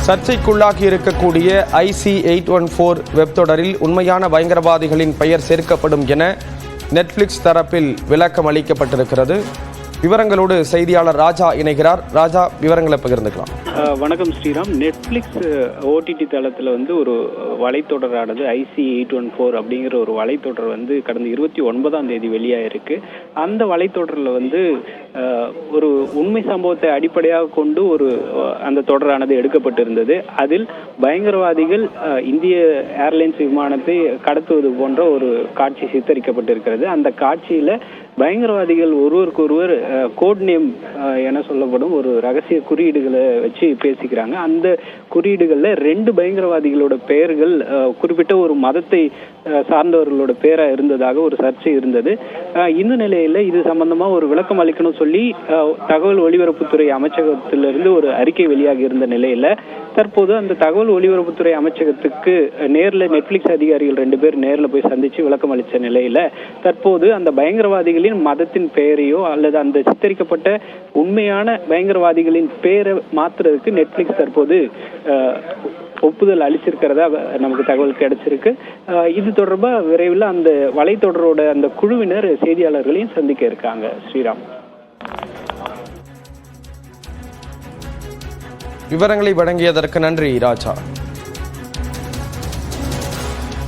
சர்ச்சைக்குள்ளாகி இருக்கக்கூடிய IC-814 web தொடரில் உண்மையான பயங்கரவாதிகளின் பெயர் சேர்க்கப்படும் என நெட்ஃபிளிக்ஸ் தரப்பில் விளக்கம் அளிக்கப்பட்டிருக்கிறது. விவரங்களோடு செய்தியாளர் ராஜா இணைகிறார். ராஜா, விவரங்களை பகிர்ந்துக்கலாம். வணக்கம் ஸ்ரீராம். நெட்ஃபிளிக்ஸ் OTT தளத்தில் ஒரு வலைத்தொடரானது IC-814 அப்படிங்கிற ஒரு வலைத்தொடர் கடந்த 29ஆம் தேதி வெளியாயிருக்கு. அந்த வலைத்தொடரில் ஒரு உண்மை சம்பவத்தை அடிப்படையாக கொண்டு அந்த தொடரானது எடுக்கப்பட்டிருந்தது. அதில் பயங்கரவாதிகள் இந்திய ஏர்லைன்ஸ் விமானத்தை கடத்துவது போன்ற ஒரு காட்சி சித்தரிக்கப்பட்டிருக்கிறது. அந்த காட்சியில பயங்கரவாதிகள் ஒருவருக்கொருவர் கோட் நேம் என சொல்லப்படும் ஒரு ரகசிய குறியீடுகளை வச்சு பேசிக்கிறாங்க. அந்த குறியீடுகள்ல 2 பயங்கரவாதிகளோட பெயர்கள் குறிப்பிட்ட ஒரு மதத்தை சார்ந்தவர்களோட பேரா இருந்ததாக ஒரு சர்ச்சை இருந்தது. இந்த நிலையில இது சம்பந்தமா ஒரு விளக்கம் அளிக்கணும் சொல்லி தகவல் ஒலிபரப்புத்துறை அமைச்சகத்திலிருந்து ஒரு அறிக்கை வெளியாகி இருந்த நிலையில தற்போது அந்த தகவல் ஒலிபரப்புத்துறை அமைச்சகத்துக்கு நேரில் நெட்ஃபிளிக்ஸ் அதிகாரிகள் 2 பேர் நேரில் போய் சந்திச்சு விளக்கம் அளித்த நிலையில தற்போது அந்த பயங்கரவாதிகளின் மதத்தின் பெயரையோ அல்லது அந்த சித்தரிக்கப்பட்ட உண்மையான பயங்கரவாதிகளின் பெயரை மாத்துறதுக்கு நெட்ஃபிளிக்ஸ் தற்போது ஒப்புதல் அளிச்சிருக்கிறதா நமக்கு தகவல் கிடைச்சிருக்கு. இது தொடர்பா விரைவில் அந்த வலைத்தொடரோட அந்த குழுவினர் செய்தியாளர்களையும் சந்திக்க இருக்காங்க. ஸ்ரீராம், விவரங்களை வழங்கியதற்கு நன்றி ராஜா.